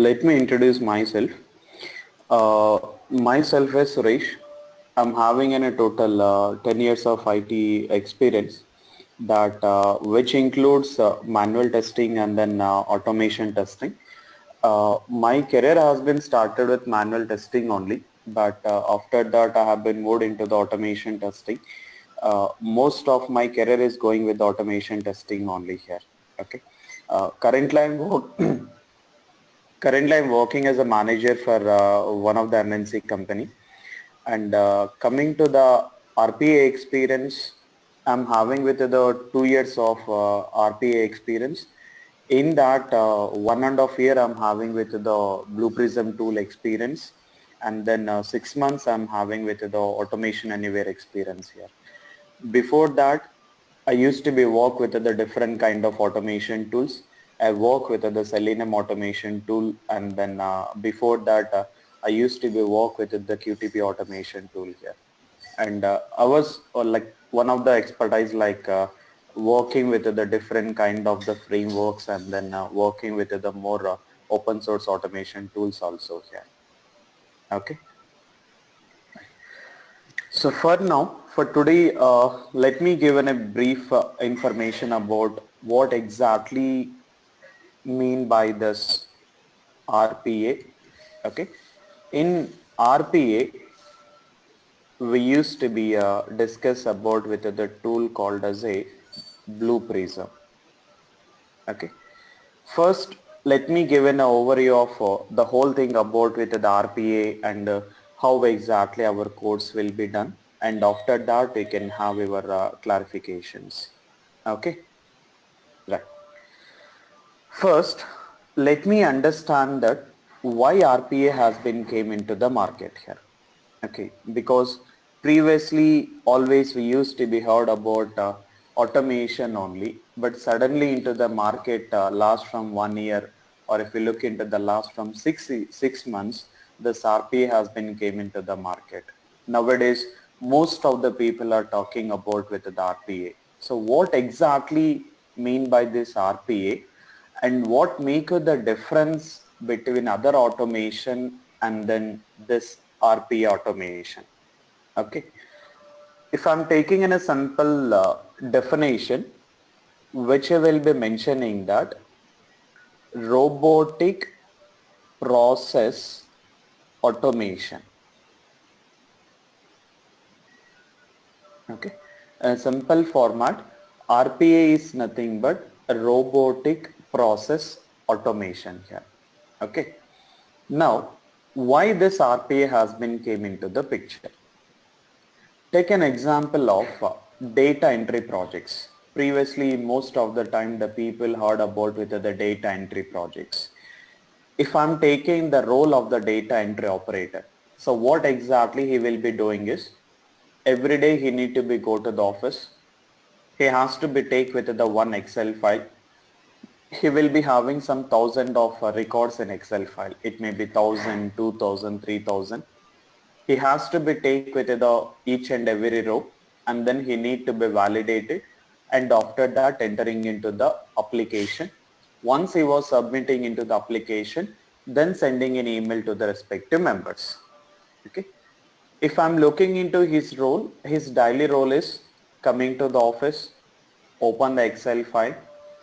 Let me introduce myself. Myself is Suresh. I'm having a total 10 years of IT experience that which includes manual testing and then automation testing. My career has been started with manual testing only, but after that I have been moved into the automation testing. Most of my career is going with automation testing only here. Okay. Currently I'm Currently, I'm working as a manager for one of the MNC company. And coming to the RPA experience, I'm having with the 2 years of RPA experience. In that 1.5 year, I'm having with the Blue Prism tool experience. And then 6 months, I'm having with the Automation Anywhere experience here. Before that, I used to be work with the different kind of automation tools. I work with the Selenium automation tool, and then before that, I used to be work with the QTP automation tool here. And I was like one of the expertise like working with the different kind of the frameworks, and then working with the more open source automation tools also here. Okay. So for now, for today, let me give a brief information about what exactly mean by this RPA. Okay, in RPA, we used to be discuss about with the tool called as a Blue Prism. Okay, first let me give an overview of the whole thing about with the RPA and how exactly our course will be done, and after that we can have our clarifications. Okay, right. First, let me understand that why RPA has been came into the market here. Okay, because previously always we used to be heard about automation only, but suddenly into the market last from 1 year, or if we look into the last from 6 months, this RPA has been came into the market. Nowadays, most of the people are talking about with the RPA. So what exactly mean by this RPA, and what make the difference between other automation and then this RPA automation? Okay, if I'm taking in a simple definition, which I will be mentioning that robotic process automation. Okay, a simple format, RPA is nothing but a robotic process automation here. Okay, now why this RPA has been came into the picture? Take an example of data entry projects. Previously, most of the time the people heard about with the data entry projects. If I'm taking the role of the data entry operator, so what exactly he will be doing is, every day he need to be go to the office. He has to be take with the one Excel file. He will be having some thousand of records in Excel file. It may be 1,000, 2,000, 3,000. He has to be take with the each and every row, and then he need to be validated, and after that entering into the application. Once he was submitting into the application, then sending an email to the respective members. Okay. If I'm looking into his role, his daily role is coming to the office, open the Excel file,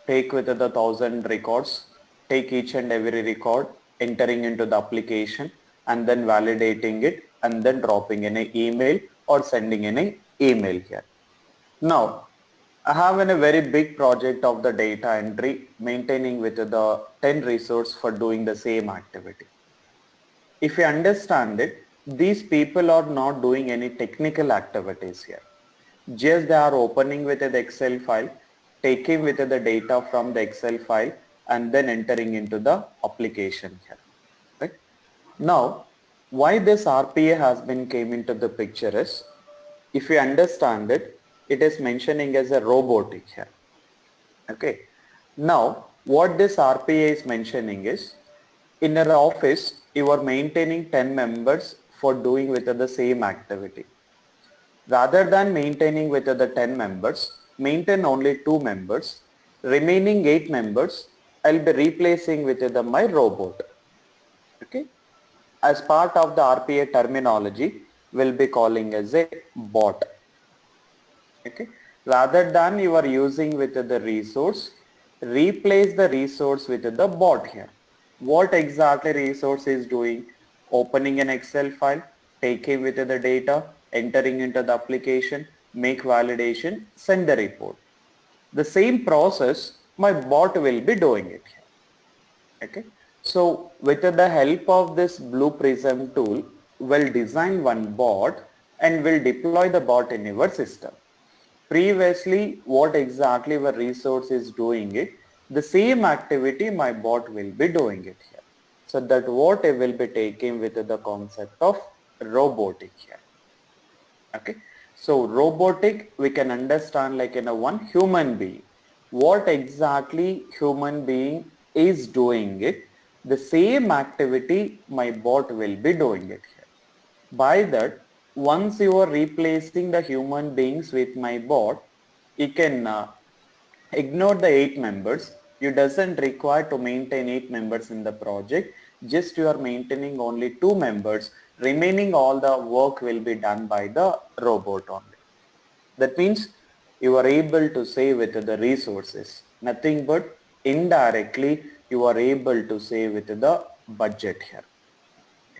take with the 1,000 records, take each and every record, entering into the application, and then validating it, and then dropping in an email or sending in an email here. Now, I have a very big project of the data entry, maintaining with the 10 resource for doing the same activity. If you understand it, these people are not doing any technical activities here. Just they are opening with the Excel file, taking with the data from the Excel file, and then entering into the application here. Right? Now, why this RPA has been came into the picture is, if you understand it, it is mentioning as a robotic here. Okay. Now, what this RPA is mentioning is, in an office, you are maintaining 10 members for doing with the same activity. Rather than maintaining with the 10 members, maintain only 2 members. Remaining 8 members, I'll be replacing with my robot. Okay, as part of the RPA terminology, we'll be calling as a bot. Okay, rather than you are using with the resource, replace the resource with the bot here. What exactly resource is doing? Opening an Excel file, taking with the data, entering into the application, make validation, send the report. The same process my bot will be doing it here. Okay, so with the help of this Blue Prism tool, we'll design one bot and we'll deploy the bot in your system. Previously, what exactly our resource is doing it, the same activity my bot will be doing it here. So that what I will be taking with the concept of robotic here. Okay, so robotic we can understand like in a one human being. What exactly human being is doing it, the same activity my bot will be doing it here. By that, once you are replacing the human beings with my bot, you can ignore the 8 members. You doesn't require to maintain 8 members in the project. Just you are maintaining only 2 members. Remaining all the work will be done by the robot only. That means you are able to save with the resources. Nothing but indirectly you are able to save with the budget here.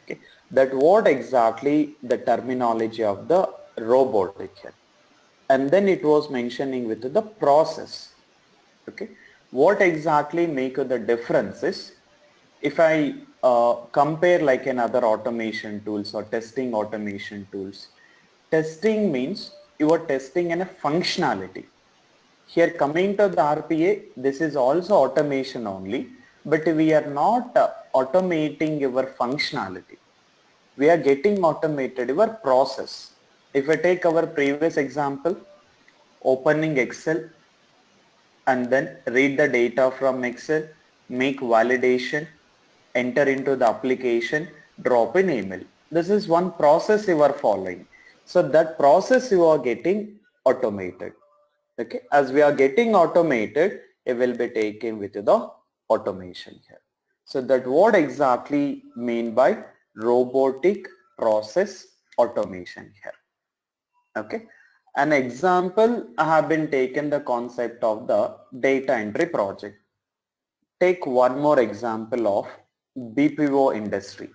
Okay, that what exactly the terminology of the robotic here. And then it was mentioning with the process. Okay, what exactly make the difference is, if I compare like another automation tools or testing automation tools, testing means you are testing in a functionality. Here coming to the RPA, this is also automation only, but we are not automating your functionality. We are getting automated your process. If I take our previous example, opening Excel and then read the data from Excel, make validation, enter into the application, drop an email. This is one process you are following. So that process you are getting automated. Okay, as we are getting automated, it will be taken with the automation here. So that what exactly mean by robotic process automation here. Okay, an example I have been taken the concept of the data entry project. Take one more example of BPO industry.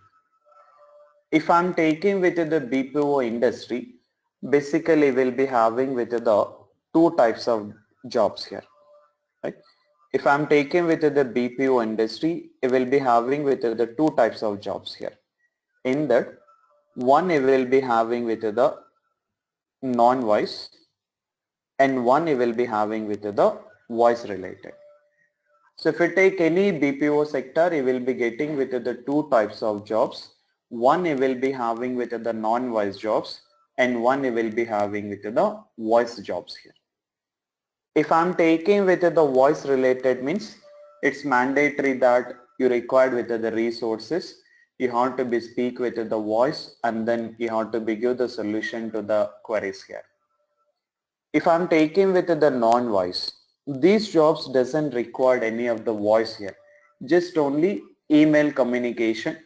If I'm taking with the BPO industry, basically we'll be having with the two types of jobs here, right? If I'm taking with the BPO industry, it will be having with the two types of jobs here. In that, one it will be having with the non-voice and one it will be having with the voice related. So if you take any BPO sector, you will be getting with the two types of jobs. One you will be having with the non-voice jobs and one you will be having with the voice jobs here. If I'm taking with the voice related means it's mandatory that you required with the resources. You have to be speak with the voice and then you have to be give the solution to the queries here. If I'm taking with the non-voice, these jobs doesn't require any of the voice here, just only email communication.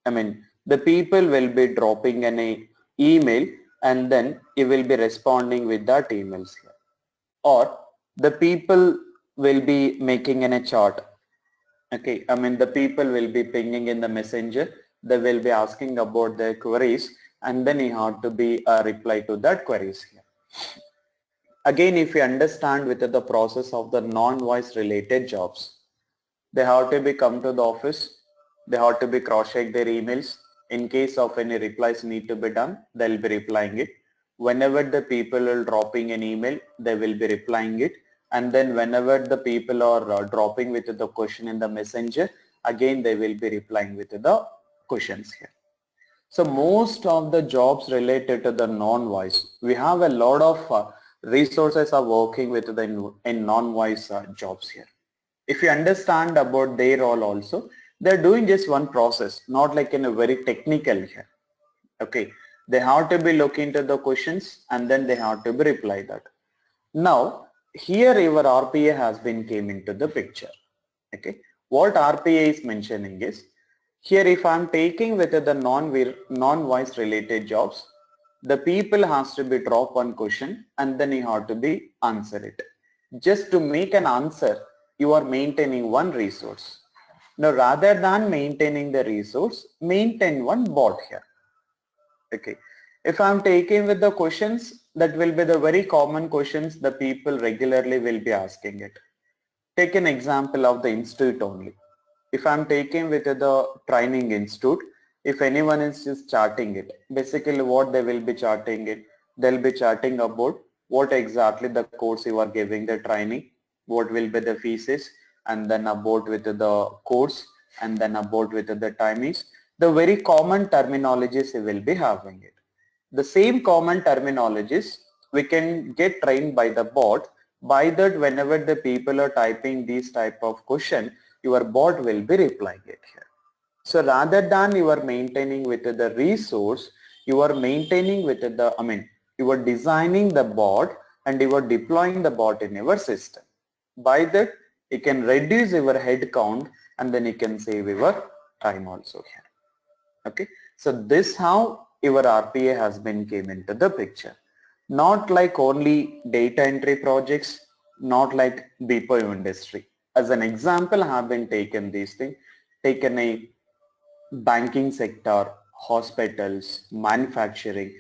I mean, the people will be dropping an email and then you will be responding with that emails here. Or the people will be making in a chart. Okay, I mean the people will be pinging in the messenger. They will be asking about their queries and then you have to be a reply to that queries here. Again, if you understand with the process of the non-voice related jobs, they have to be come to the office, they have to be cross-check their emails. In case of any replies need to be done, they'll be replying it. Whenever the people are dropping an email, they will be replying it. And then whenever the people are dropping with the question in the messenger, again they will be replying with the questions here. So most of the jobs related to the non-voice, we have a lot of resources are working with the in non-voice jobs here. If you understand about their role also, they're doing just one process, not like in a very technical here. Okay, they have to be looking into the questions and then they have to be reply that. Now here your RPA has been came into the picture. Okay, what RPA is mentioning is Here if I'm taking with the non-voice related jobs, the people has to be drop one question and then you have to be answer it. Just to make an answer, you are maintaining one resource. Now rather than maintaining the resource, maintain one bot here. Okay. If I'm taking with the questions, that will be the very common questions the people regularly will be asking it. Take an example of the institute only. If I'm taking with the training institute, if anyone is just charting it, basically what they will be charting it, they'll be charting about what exactly the course you are giving the training, what will be the fees is, and then about with the course, and then about with the timings. The very common terminologies you will be having it. The same common terminologies we can get trained by the bot. By that, whenever the people are typing these type of question, your bot will be replying it here. So rather than you are maintaining with the resource, you are maintaining with you are designing the bot and you are deploying the bot in your system. By that, you can reduce your head count and then you can save your time also here. Okay, so this how your RPA has been came into the picture. Not like only data entry projects, not like BPO industry. As an example, I have been taken these things, taken a banking sector, hospitals, manufacturing,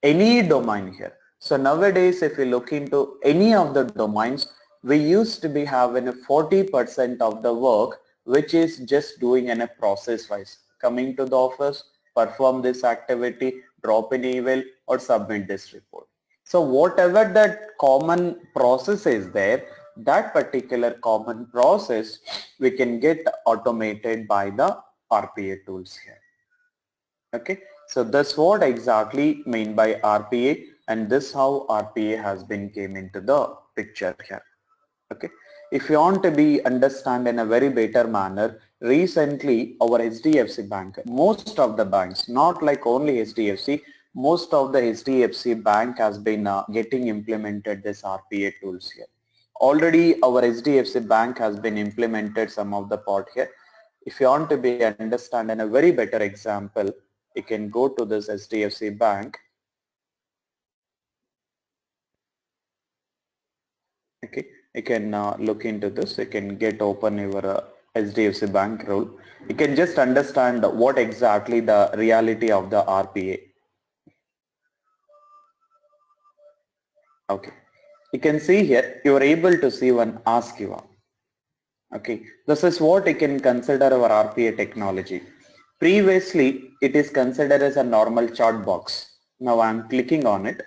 any domain here. So nowadays, if you look into any of the domains, we used to be having a 40% of the work, which is just doing in a process wise, coming to the office, perform this activity, drop an email or submit this report. So whatever that common process is there, that particular common process we can get automated by the RPA tools here. Okay, so that's what exactly mean by RPA, and this how RPA has been came into the picture here. Okay, if you want to be understand in a very better manner, recently our HDFC Bank, most of the banks, not like only HDFC, most of the HDFC Bank has been getting implemented this RPA tools here. Already our HDFC Bank has been implemented some of the part here. If you want to be understand in a very better example, you can go to this HDFC Bank. Okay, you can look into this. You can get open your HDFC Bank role. You can just understand what exactly the reality of the RPA. Okay, you can see here you are able to see one Ask Eva. Okay, this is what you can consider our RPA technology. Previously, it is considered as a normal chat box. Now I am clicking on it.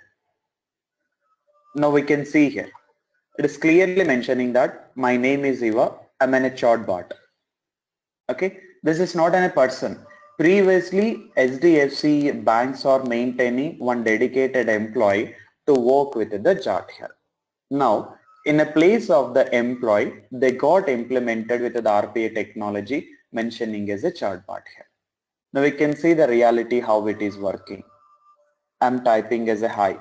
Now we can see here. It is clearly mentioning that my name is Eva. I'm in a chatbot. Okay, this is not a person. Previously, HDFC banks are maintaining one dedicated employee to work with the chart here. Now, in a place of the employee, they got implemented with the RPA technology mentioning as a chatbot here. Now we can see the reality how it is working. I'm typing as a hi.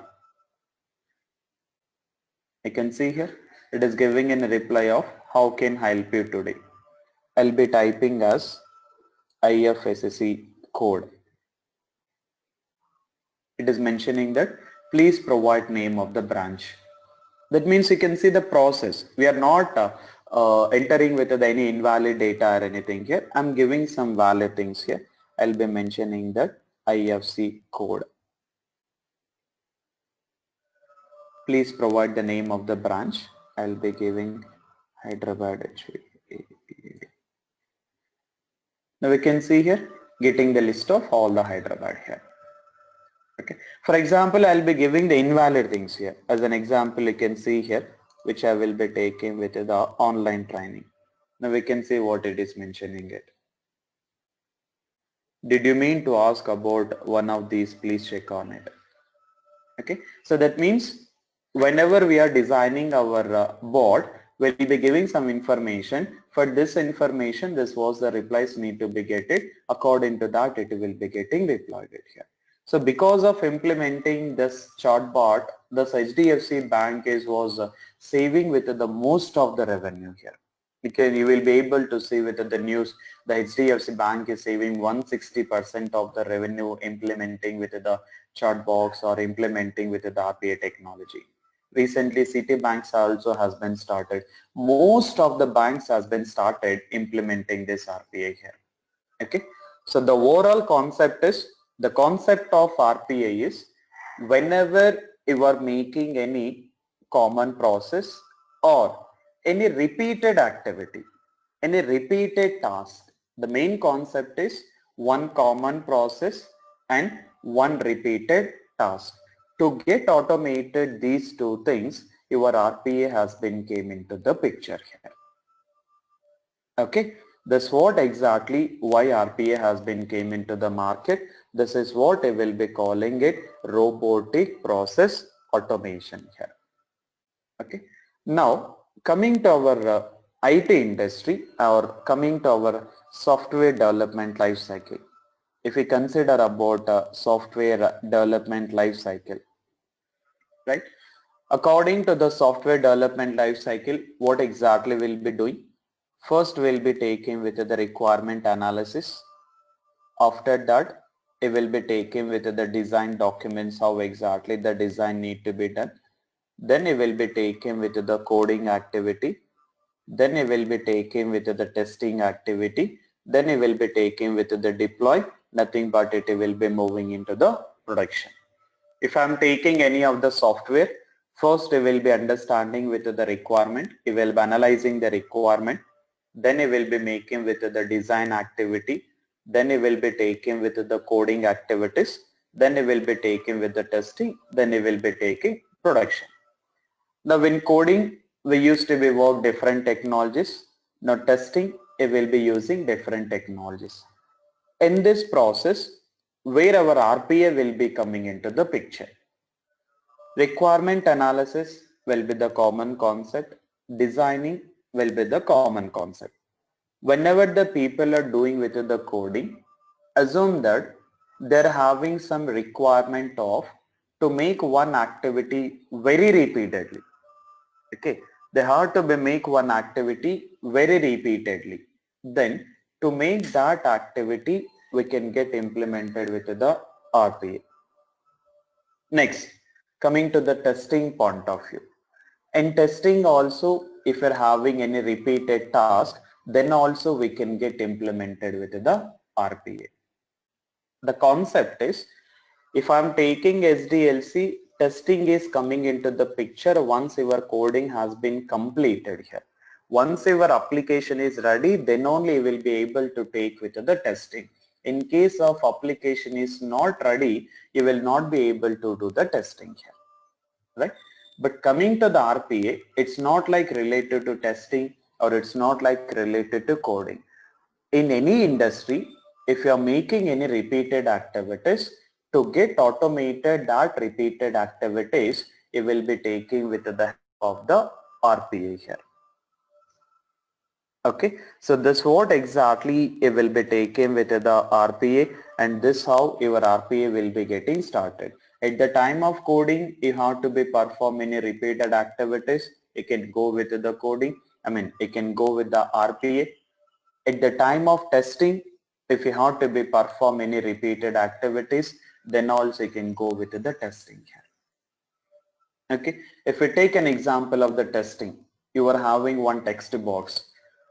You can see here it is giving a reply of how can I help you today. I'll be typing as IFSC code. It is mentioning that please provide name of the branch. That means you can see the process. We are not entering with any invalid data or anything here. I'm giving some valid things here. I'll be mentioning that IFSC code. Please provide the name of the branch. I'll be giving Hyderabad. Now we can see here getting the list of all the Hyderabad here. Okay. For example, I'll be giving the invalid things here. As an example, you can see here, which I will be taking with the online training. Now we can see what it is mentioning it. Did you mean to ask about one of these? Please check on it. Okay. So that means whenever we are designing our bot, we'll be giving some information. For this information, this was the replies need to be getting. According to that, it will be getting deployed here. So because of implementing this chatbot, this HDFC Bank was saving with the most of the revenue here. You will be able to see with the news, the HDFC Bank is saving 160% of the revenue implementing with the chat box or implementing with the RPA technology. Recently, Citibank also has been started. Most of the banks has been started implementing this RPA here. Okay. So the overall concept is, the concept of RPA is whenever you are making any common process or any repeated activity, any repeated task, the main concept is one common process and one repeated task. To get automated these two things, your RPA has been came into the picture here. Okay, this what exactly why RPA has been came into the market. This is what I will be calling it robotic process automation here. Okay, now coming to our IT industry or coming to our software development life cycle. If we consider about software development life cycle, right? According to the software development life cycle, what exactly we'll be doing? First, we'll be taking with the requirement analysis. After that, it will be taken with the design documents, how exactly the design need to be done. Then it will be taken with the coding activity. Then it will be taken with the testing activity. Then it will be taken with the deploy. Nothing but it will be moving into the production. If I'm taking any of the software, first it will be understanding with the requirement. It will be analyzing the requirement. Then it will be making with the design activity. Then it will be taking with the coding activities. Then it will be taking with the testing. Then it will be taking production. Now in coding, we used to be work different technologies. Now testing, it will be using different technologies. In this process, where our RPA will be coming into the picture. Requirement analysis will be the common concept. Designing will be the common concept. Whenever the people are doing with the coding, assume that they're having some requirement of to make one activity very repeatedly. Okay, they have to make one activity very repeatedly. Then to make that activity, we can get implemented with the RPA. Next, coming to the testing point of view. In testing also, if you're having any repeated task, then also we can get implemented with the RPA. The concept is, if I'm taking SDLC, testing is coming into the picture once your coding has been completed here. Once your application is ready, then only you will be able to take with the testing. In case of application is not ready, you will not be able to do the testing here, right? But coming to the RPA, it's not like related to testing or it's not like related to coding. In any industry, if you are making any repeated activities, to get automated that repeated activities, you will be taking with the help of the RPA here. Okay, so this what exactly it will be taken with the RPA, and this how your RPA will be getting started. At the time of coding, you have to be perform any repeated activities. You can go with the coding. You can go with the RPA. At the time of testing, if you have to be perform any repeated activities, then also you can go with the testing here. Okay, if we take an example of the testing, you are having one text box.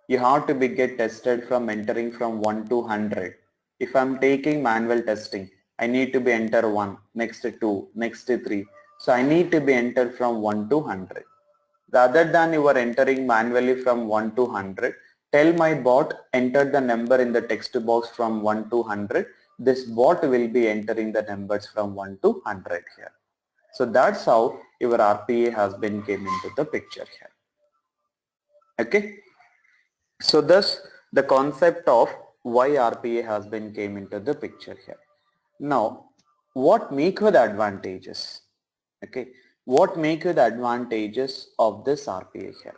You have to be get tested from entering from 1 to 100. If I'm taking manual testing, I need to be enter 1, next to 2, next to 3. So I need to be entered from 1 to 100. Rather than you are entering manually from 1 to 100, tell my bot enter the number in the text box from 1 to 100. This bot will be entering the numbers from 1 to 100 here. So that's how your RPA has been came into the picture here. Okay. So thus the concept of why RPA has been came into the picture here. Now, what make the advantages? Okay. What make the advantages of this RPA here?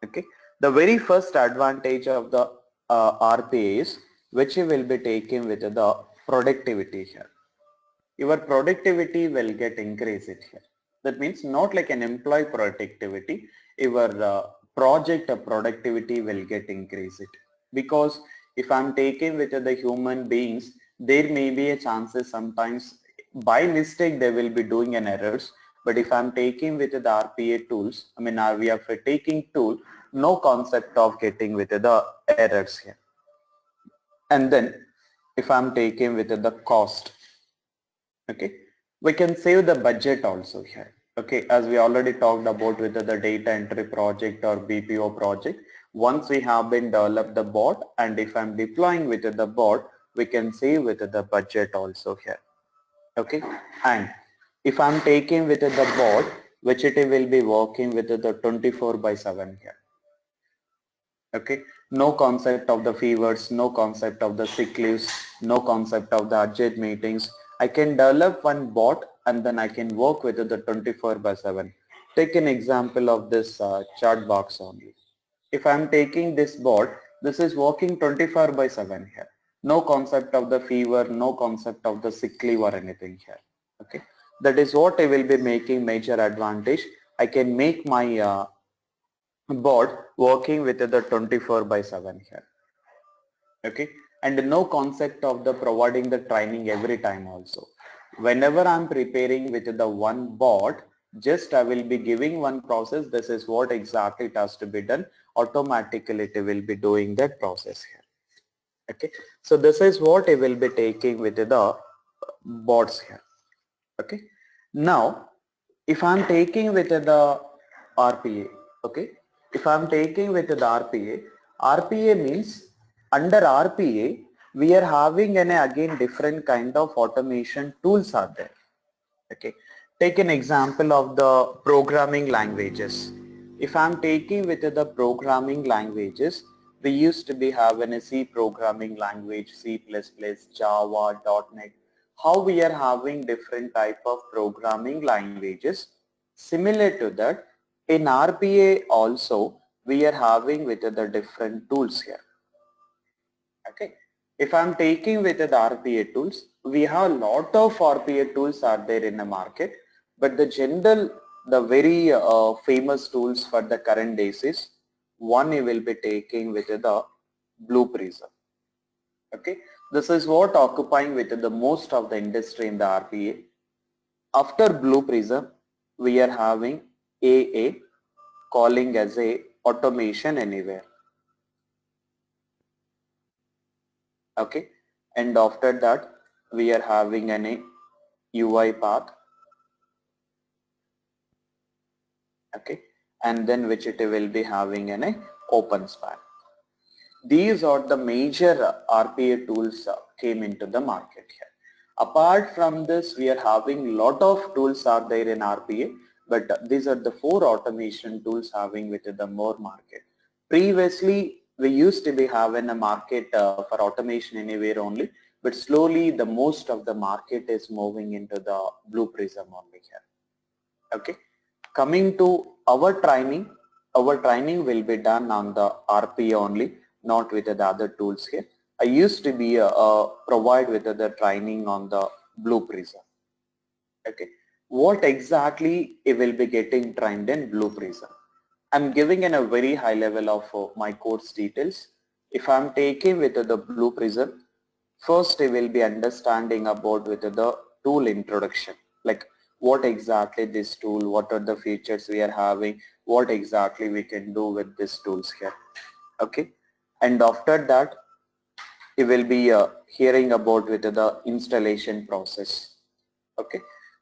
Okay. The very first advantage of the RPA is which you will be taking with the productivity here. Your productivity will get increased here. That means not like an employee productivity, your project productivity will get increased. Because if I'm taking with the human beings, there may be a chances sometimes by mistake they will be doing an errors. But if I'm taking with the RPA tools, I mean we are taking tool, no concept of getting with the errors here. And then if I'm taking with the cost, okay, we can save the budget also here. Okay, as we already talked about with the data entry project or BPO project, once we have been developed the bot, and if I'm deploying with the bot, we can save with the budget also here. Okay, and if I'm taking with the bot, which it will be working with the 24/7 here. Okay, no concept of the fevers, no concept of the sick leaves, no concept of the urgent meetings. I can develop one bot and then I can work with it the 24/7. Take an example of this chat box only. If I'm taking this bot, this is working 24/7 here. No concept of the fever, no concept of the sick leave or anything here. Okay, that is what I will be making major advantage. I can make my bot working with the 24/7 here. Okay, and no concept of the providing the training every time also. Whenever I'm preparing with the one bot, just I will be giving one process. This is what exactly it has to be done. Automatically it will be doing that process here. Okay, so this is what I will be taking with the bots here. Okay, now if I'm taking with the RPA, okay, if I'm taking with the RPA means under RPA we are having an again different kind of automation tools are there. Okay, take an example of the programming languages. If I'm taking with the programming languages, we used to be having a C programming language, C++, Java, .NET. How we are having different type of programming languages. Similar to that, in RPA also we are having with the different tools here. Okay, if I'm taking with the RPA tools, we have a lot of RPA tools are there in the market, but the general, the very famous tools for the current days is one you will be taking with the Blue Prism. Okay, this is what occupying with the most of the industry in the RPA. After Blue Prism, we are having AA, calling as a automation anywhere. Okay, and after that we are having an UiPath. Okay, and then which it will be having an OpenSpan. These are the major RPA tools came into the market here. Apart from this, we are having lot of tools are there in RPA, but these are the four automation tools having with the more market. Previously, we used to be having a market for automation anywhere only, but slowly the most of the market is moving into the Blue Prism only here. Okay, coming to our training will be done on the RPA only, not with the other tools here. I used to be provide with the training on the Blue Prism. Okay, what exactly it will be getting trained in Blue Prism? I'm giving in a very high level of my course details. If I'm taking with the Blue Prism, first I will be understanding about with the tool introduction, like what exactly this tool, what are the features we are having, what exactly we can do with these tools here. Okay, and after that you will be hearing about with the installation process. Okay,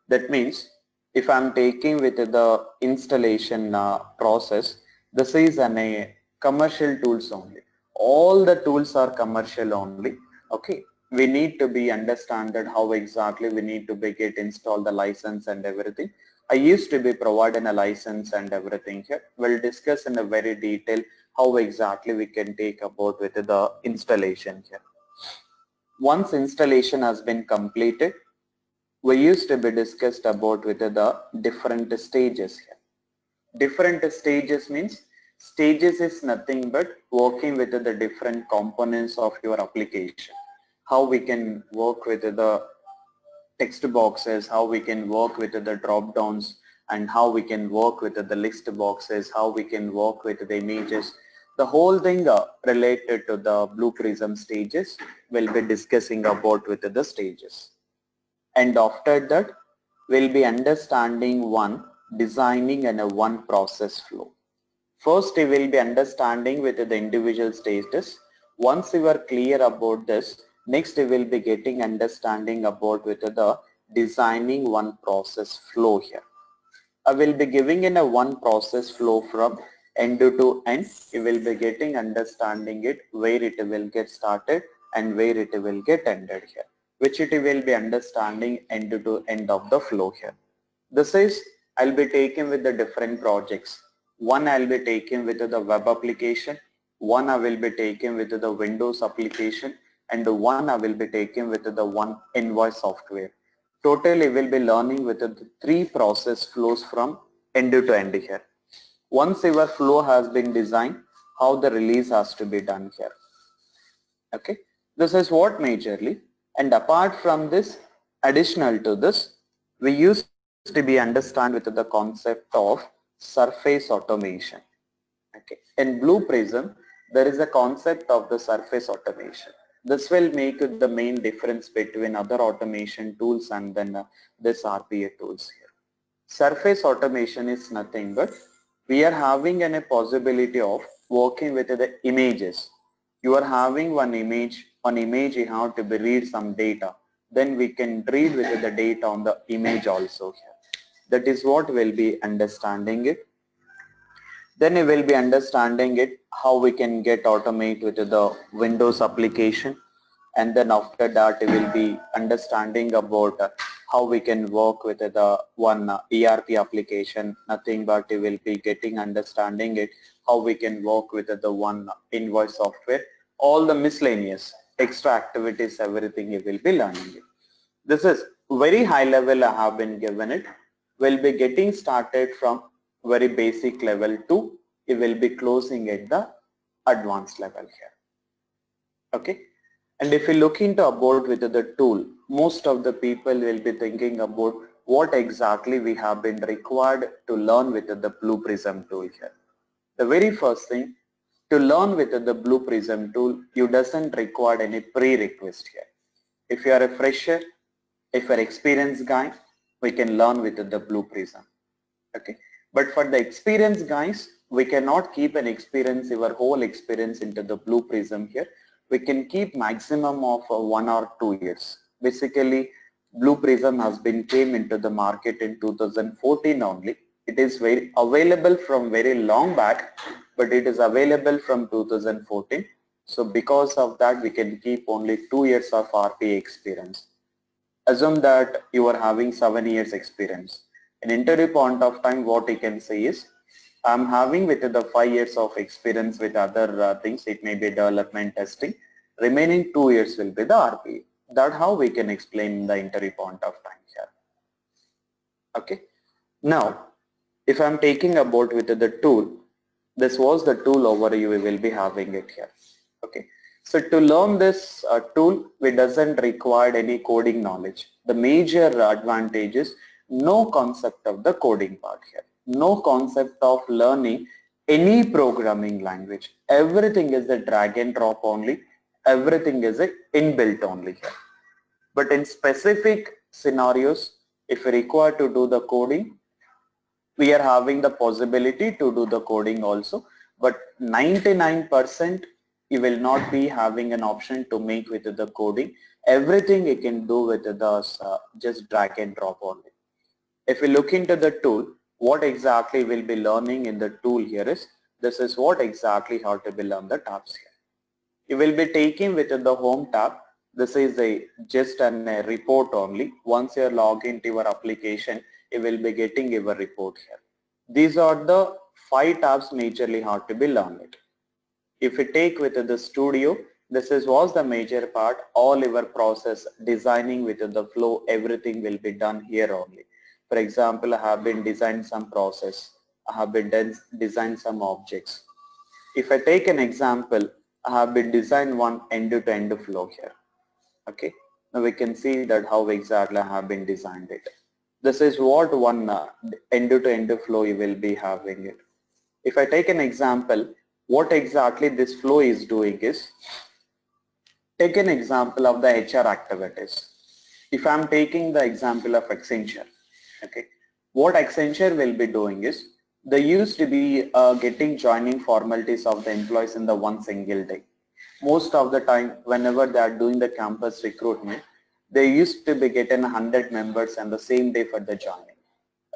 that means if I'm taking with the installation process, this is a commercial tools only. All the tools are commercial only. Okay, we need to be understand that how exactly we need to be get install the license and everything. I used to be providing a license and everything here. We'll discuss in a very detail how exactly we can take about with the installation here. Once installation has been completed, we used to be discussed about with the different stages here. Different stages means stages is nothing but working with the different components of your application. How we can work with the text boxes, how we can work with the drop downs, and how we can work with the list boxes, how we can work with the images. The whole thing related to the Blue Prism stages we'll be discussing about with the stages. And after that, we'll be understanding one designing and a one process flow. First, you will be understanding with the individual stages. Once you are clear about this, next you will be getting understanding about with the designing one process flow here. I will be giving in a one process flow from end to end. You will be getting understanding it where it will get started and where it will get ended here, which it will be understanding end to end of the flow here. This is I'll be taking with the different projects. One I'll be taking with the web application, one I will be taking with the Windows application, and the one I will be taking with the one invoice software. Totally we'll be learning with the three process flows from end to end here. Once your flow has been designed, how the release has to be done here. Okay, this is what majorly, and apart from this, additional to this, we used to be understand with the concept of surface automation. Okay, in Blue Prism, there is a concept of the surface automation. This will make the main difference between other automation tools and then this RPA tools here. Surface automation is nothing but we are having a possibility of working with the images. You are having one image you have to be read some data. Then we can read with the data on the image also here. That is what we'll be understanding it. Then you will be understanding it how we can get automate with the Windows application, and then after that you will be understanding about how we can work with the one ERP application. Nothing but you will be getting understanding it how we can work with the one invoice software. All the miscellaneous extra activities, everything you will be learning it. This is very high level I have been given it. We'll be getting started from very basic level to it will be closing at the advanced level here. Okay, and if you look into about with the tool, most of the people will be thinking about what exactly we have been required to learn with the Blue Prism tool here. The very first thing, to learn with the Blue Prism tool, you doesn't require any prerequisite here. If you are a fresher, if you are experienced guy, we can learn with the Blue Prism. Okay, but for the experienced guys, we cannot keep an experience, your whole experience into the Blue Prism here. We can keep maximum of 1 or 2 years. Basically, Blue Prism has been came into the market in 2014 only. It is very available from very long back, but it is available from 2014. So because of that, we can keep only 2 years of RPA experience. Assume that you are having 7 years experience. In interview point of time, what you can say is, I'm having with the 5 years of experience with other things. It may be development, testing. Remaining 2 years will be the RPA. That's how we can explain the interview point of time here. Okay. Now, if I'm taking about with the tool, this was the tool overview we will be having it here. Okay. So to learn this tool, we doesn't require any coding knowledge. The major advantage is no concept of the coding part here. No concept of learning any programming language. Everything is a drag and drop only. Everything is a inbuilt only here. But in specific scenarios, if we require to do the coding, we are having the possibility to do the coding also. But 99% you will not be having an option to make with the coding. Everything you can do with the just drag and drop only. If we look into the tool, what exactly we'll be learning in the tool here is, this is what exactly how to be learn the tabs here. You will be taking with the home tab. This is just a report only. Once you log into your application, you will be getting your report here. These are the 5 tabs majorly how to be learned. If you take with the studio, this was the major part. All your process designing with the flow, everything will be done here only. For example, I have been designed some process. I have been designed some objects. If I take an example, I have been designed one end-to-end flow here. Okay. Now we can see that how exactly I have been designed it. This is what one end-to-end flow you will be having it. If I take an example, what exactly this flow is doing is, take an example of the HR activities. If I'm taking the example of Accenture, okay, what Accenture will be doing is, they used to be getting joining formalities of the employees in the one single day. Most of the time, whenever they are doing the campus recruitment, they used to be getting 100 members on the same day for the joining.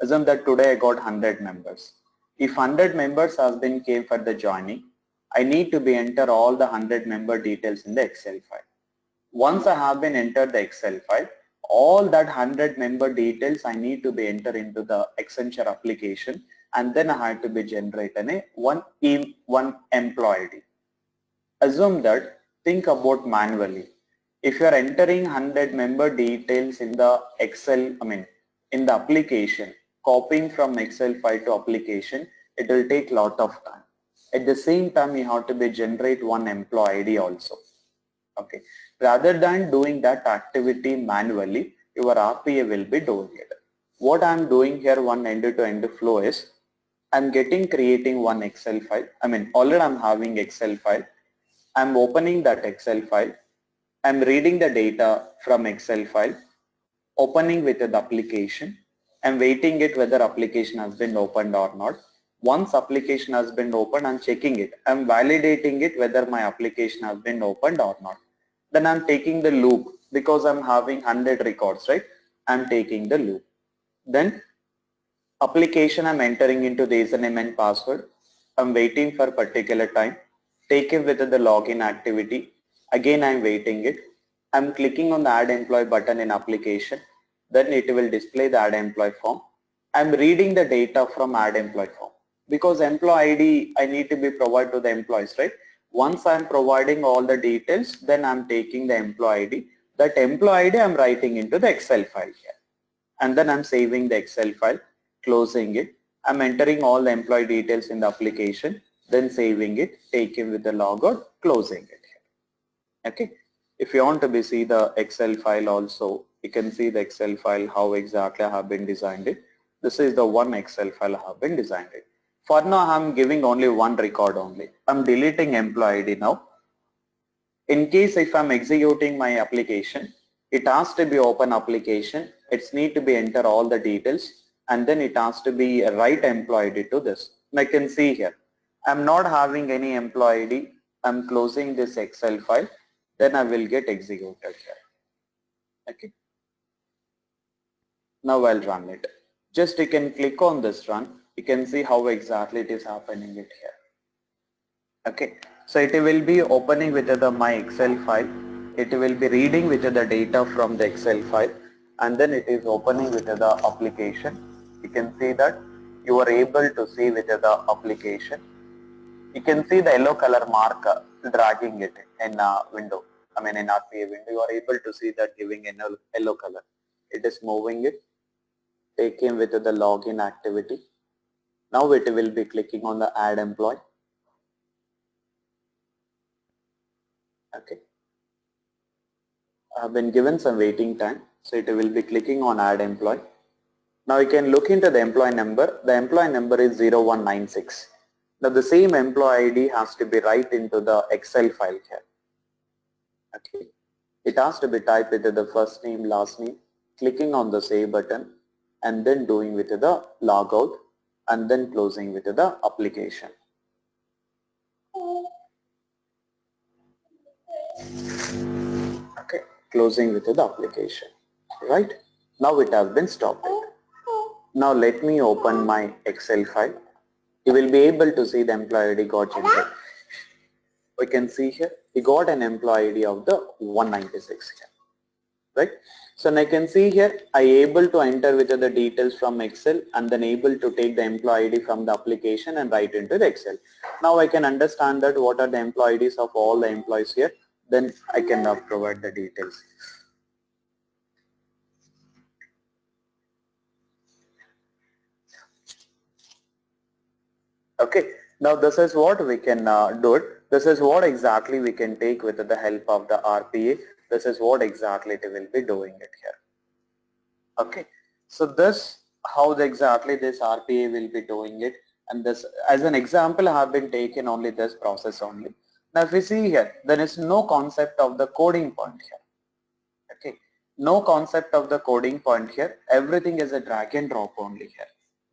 Assume that today I got 100 members. If 100 members has been came for the joining, I need to be enter all the 100 member details in the Excel file. Once I have been entered the Excel file, all that 100 member details I need to be entered into the Accenture application, and then I have to be generating a one employee ID. Assume that, think about manually. If you are entering 100 member details in the Excel, in the application, copying from Excel file to application, it will take lot of time. At the same time, you have to be generate one employee ID also. Okay. Rather than doing that activity manually, your RPA will be doing it. What I'm doing here, one end-to-end flow is, I'm creating one Excel file. Already I'm having Excel file. I'm opening that Excel file. I'm reading the data from Excel file, opening with the application. I'm waiting it whether application has been opened or not. Once application has been opened, I'm checking it. I'm validating it whether my application has been opened or not. Then I'm taking the loop because I'm having 100 records, right? I'm taking the loop. Then application, I'm entering into the username and password. I'm waiting for particular time. Take it with the login activity. Again, I'm waiting it. I'm clicking on the add employee button in application. Then it will display the add employee form. I'm reading the data from add employee form because employee ID I need to be provided to the employees, right? Once I'm providing all the details, then I'm taking the employee ID. That employee ID I'm writing into the Excel file here. And then I'm saving the Excel file, closing it. I'm entering all the employee details in the application, then saving it, taking with the logout, closing it here. Okay. If you want to be see the Excel file also, you can see the Excel file, how exactly I have been designed it. This is the one Excel file I have been designed it. For now, I'm giving only one record only. I'm deleting employee ID now. In case if I'm executing my application, it has to be open application. It's need to be enter all the details, and then it has to be a right employee ID to this. And I can see here, I'm not having any employee ID. I'm closing this Excel file. Then I will get executed here. Okay. Now I'll run it. Just you can click on this run. You can see how exactly it is happening it here. Okay, so it will be opening with the my Excel file. It will be reading with the data from the Excel file, and then it is opening with the application. You can see that you are able to see with the application. You can see the yellow color mark dragging it in a window. In RPA window, you are able to see that giving a yellow color. It is moving it, taking with the login activity. Now it will be clicking on the add employee. Okay. I have been given some waiting time, so it will be clicking on add employee. Now you can look into the employee number. The employee number is 0196. Now the same employee ID has to be right into the Excel file here. Okay. It has to be typed with the first name, last name, clicking on the save button, and then doing with the logout, and then closing with the application. Okay, closing with the application. Right? Now it has been stopped. Now let me open my Excel file. You will be able to see the employee ID got generated. We can see here, we got an employee ID of the 196 here. Right? So I can see here, I able to enter with the details from Excel and then able to take the employee ID from the application and write into the Excel. Now I can understand that what are the employee IDs of all the employees here. Then I can now provide the details. Okay, now this is what we can do it. This is what exactly we can take with the help of the RPA. This is what exactly it will be doing it here. Okay, So this, how exactly this RPA will be doing it, and this as an example I have been taken only this process only. Now if we see here, there is no concept of the coding point here. Okay, no concept of the coding point here. Everything is a drag and drop only here.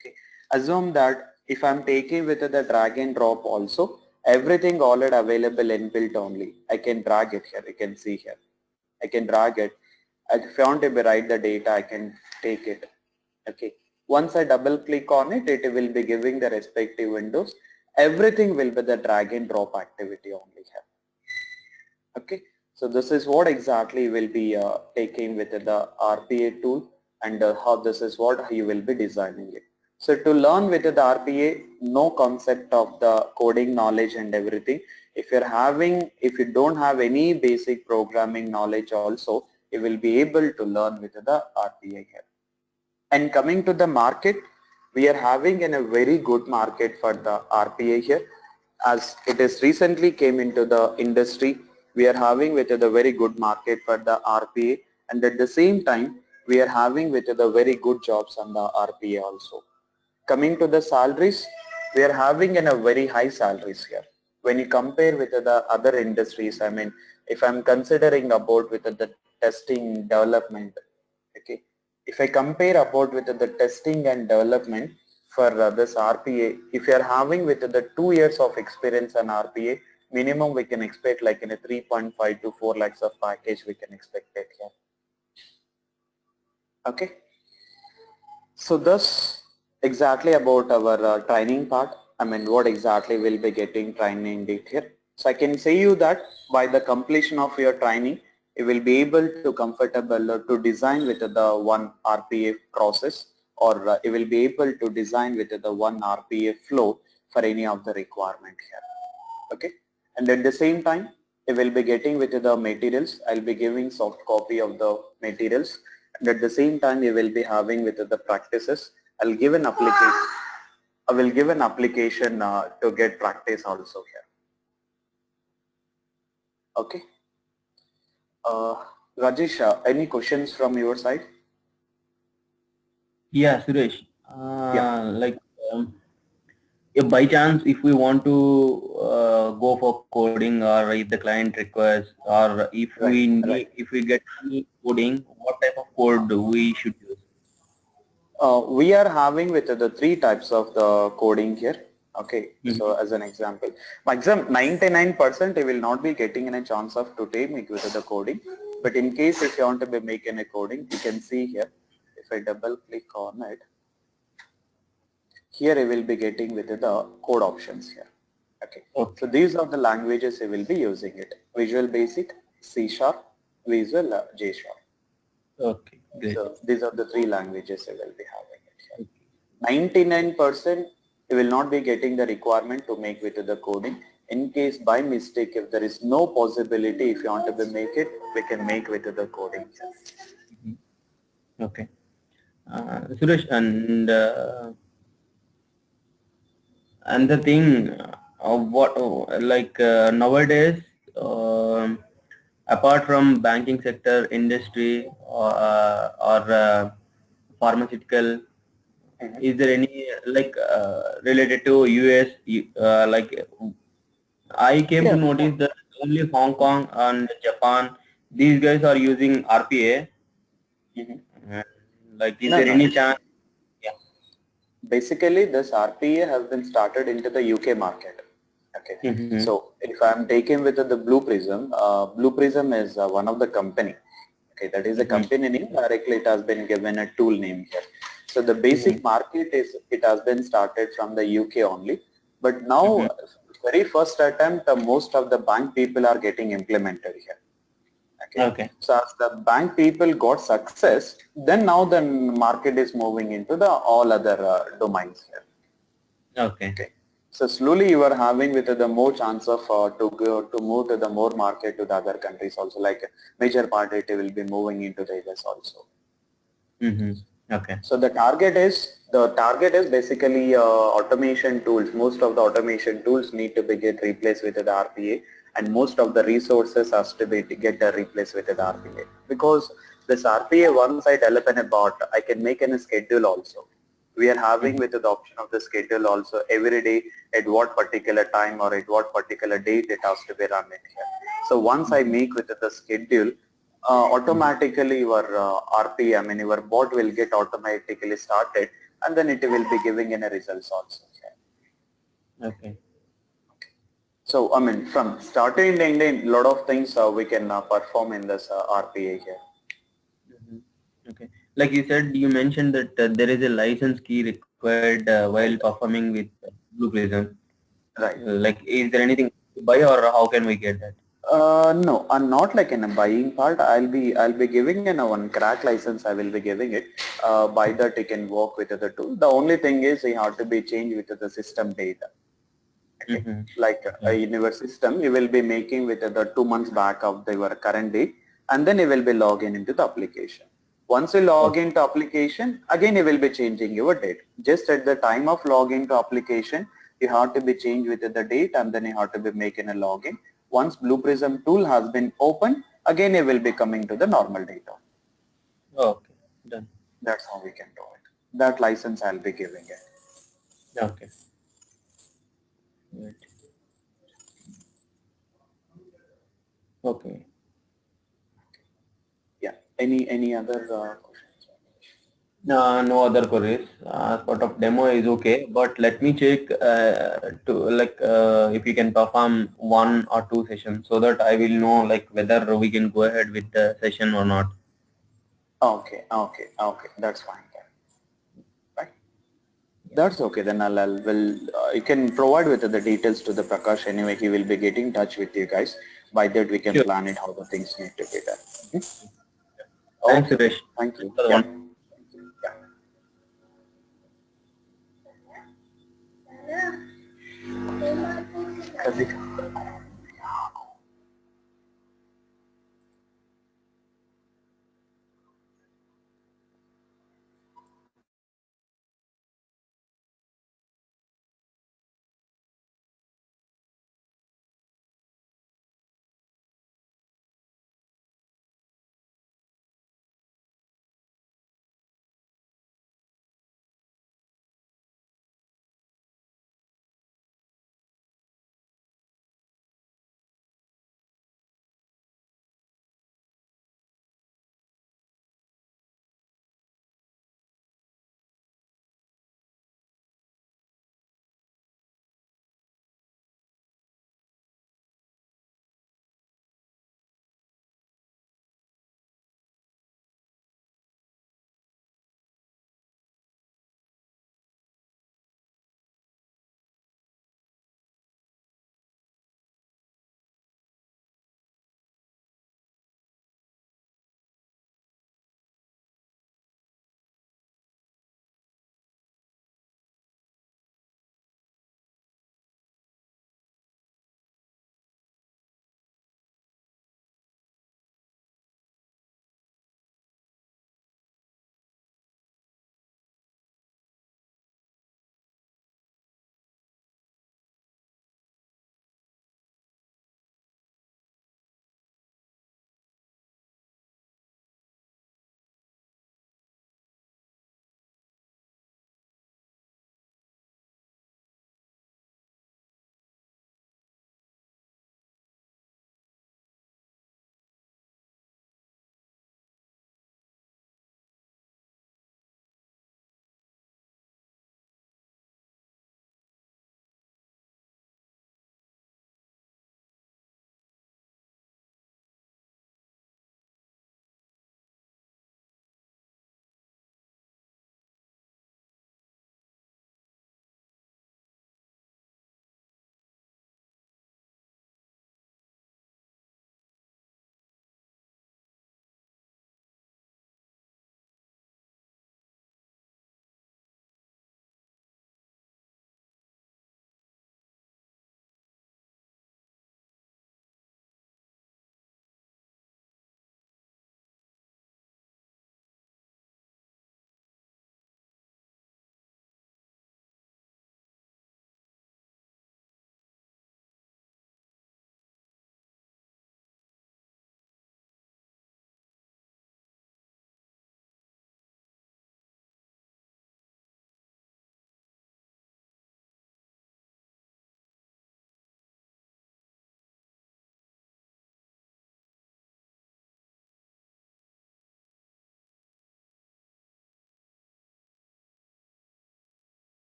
Okay, assume that if I'm taking with the drag and drop also, everything already available inbuilt only. I can drag it here. You can see here. I can drag it. If I want to write the data, I can take it. Okay. Once I double click on it, it will be giving the respective windows. Everything will be the drag and drop activity only here. Okay. So this is what exactly will be taking with the RPA tool, and how this is what you will be designing it. So to learn with the RPA, no concept of the coding knowledge and everything. If you don't have any basic programming knowledge also, you will be able to learn with the RPA here. And coming to the market, we are having a very good market for the RPA here, as it is recently came into the industry. We are having with it a very good market for the RPA, and at the same time we are having with it a very good jobs on the RPA also. Coming to the salaries, we are having a very high salaries here. When you compare with the other industries, I mean, if I'm considering about with the testing development, okay, if I compare about with the testing and development for this RPA, if you are having with the 2 years of experience on RPA, minimum we can expect like in a 3.5 to 4 lakhs of package we can expect it here. Okay. So thus exactly about our training part. I mean, what exactly will be getting training it here. So I can say you that by the completion of your training, you will be able to comfortable to design with the one RPA process, or you will be able to design with the one RPA flow for any of the requirement here. Okay. And at the same time, you will be getting with the materials. I'll be giving soft copy of the materials, and at the same time you will be having with the practices. I'll give an application. I will give an application to get practice also here. Okay. Uh, Rajesh, any questions from your side? Yeah, Suresh. Yeah. Like, if by chance, if we want to go for coding, or if the client requests, or if we Right. need, Right. if we get any coding, what type of code we should use? We are having with the three types of the coding here. Okay, so Mm-hmm. as an example, my exam 99% you will not be getting any chance of today make with the coding. But in case if you want to be making a coding, you can see here. If I double click on it, here you will be getting with the code options here. Okay, so Okay. these are the languages you will be using it: Visual Basic, C Sharp, Visual J Sharp. Okay. Great. So these are the three languages you will be having it here. 99% you will not be getting the requirement to make with the coding. In case by mistake, if there is no possibility, if you want to be make it, we can make with the coding. Mhm. Okay. Suresh, and the thing of what, like, nowadays, apart from banking sector, industry, or pharmaceutical, Mhm. is there any like related to US? Like, I came to Yeah. notice that only Hong Kong and Japan, these guys are using RPA. Mhm. Uh, like, is No, there no. any chance? Yeah. Basically, this RPA has been started into the UK market. Okay. Mm-hmm. So if I'm taking with the Blue Prism is one of the company. Okay, that is a Mm-hmm. company name. Directly, it has been given a tool name here. So the Mm-hmm. basic market is it has been started from the UK only. But Mm-hmm. now, very first attempt, most of the bank people are getting implemented here. Okay, Okay. so as the bank people got success, then now the market is moving into the all other domains here. Okay. Okay, so slowly you are having with the more chance of to go to move to the more market to the other countries also, like major part it will be moving into the US also. Mm-hmm. Okay. So the target is basically automation tools. Most of the automation tools need to be get replaced with the RPA, and most of the resources has to be to get replaced with the RPA, because this RPA, once I develop in a bot, I can make in a schedule also. We are having with the option of the schedule also every day at what particular time or at what particular date it has to be run in here. So once I make with the schedule, automatically your RPA, I mean your bot will get automatically started, and then it will be giving in a results also. Okay. So I mean from starting to ending, lot of things we can perform in this RPA here. Okay. Like you said, you mentioned that there is a license key required while performing with Blue Prism. Right. Like, is there anything to buy or how can we get that? No, I'm not like in a buying part. I'll be giving in a one crack license. I will be giving it. By that you can work with the tool. The only thing is you have to be changed with the system data. Okay. Like in your system, you will be making with the 2 months back of your current date, and then you will be logging into the application. Once you log Okay. into application, again you will be changing your date. Just at the time of login to application, you have to be changed with the date, and then you have to be making a login. Once Blue Prism tool has been opened, again you will be coming to the normal data. Okay. Done. That's how we can do it. That license I'll be giving it. Okay. Right. Okay. Yeah. Any other questions? No other queries. Sort of demo is okay, but let me check to like if you can perform 1 or 2 sessions so that I will know like whether we can go ahead with the session or not. Okay. That's fine. Right. That's okay. Then you can provide with the details to the Prakash anyway. He will be getting in touch with you guys. By that we can Sure. plan it how the things need to be done. Mhm. Thanks, Okay. Suresh. Thank Thanks you. for the Yeah. one. Yeah.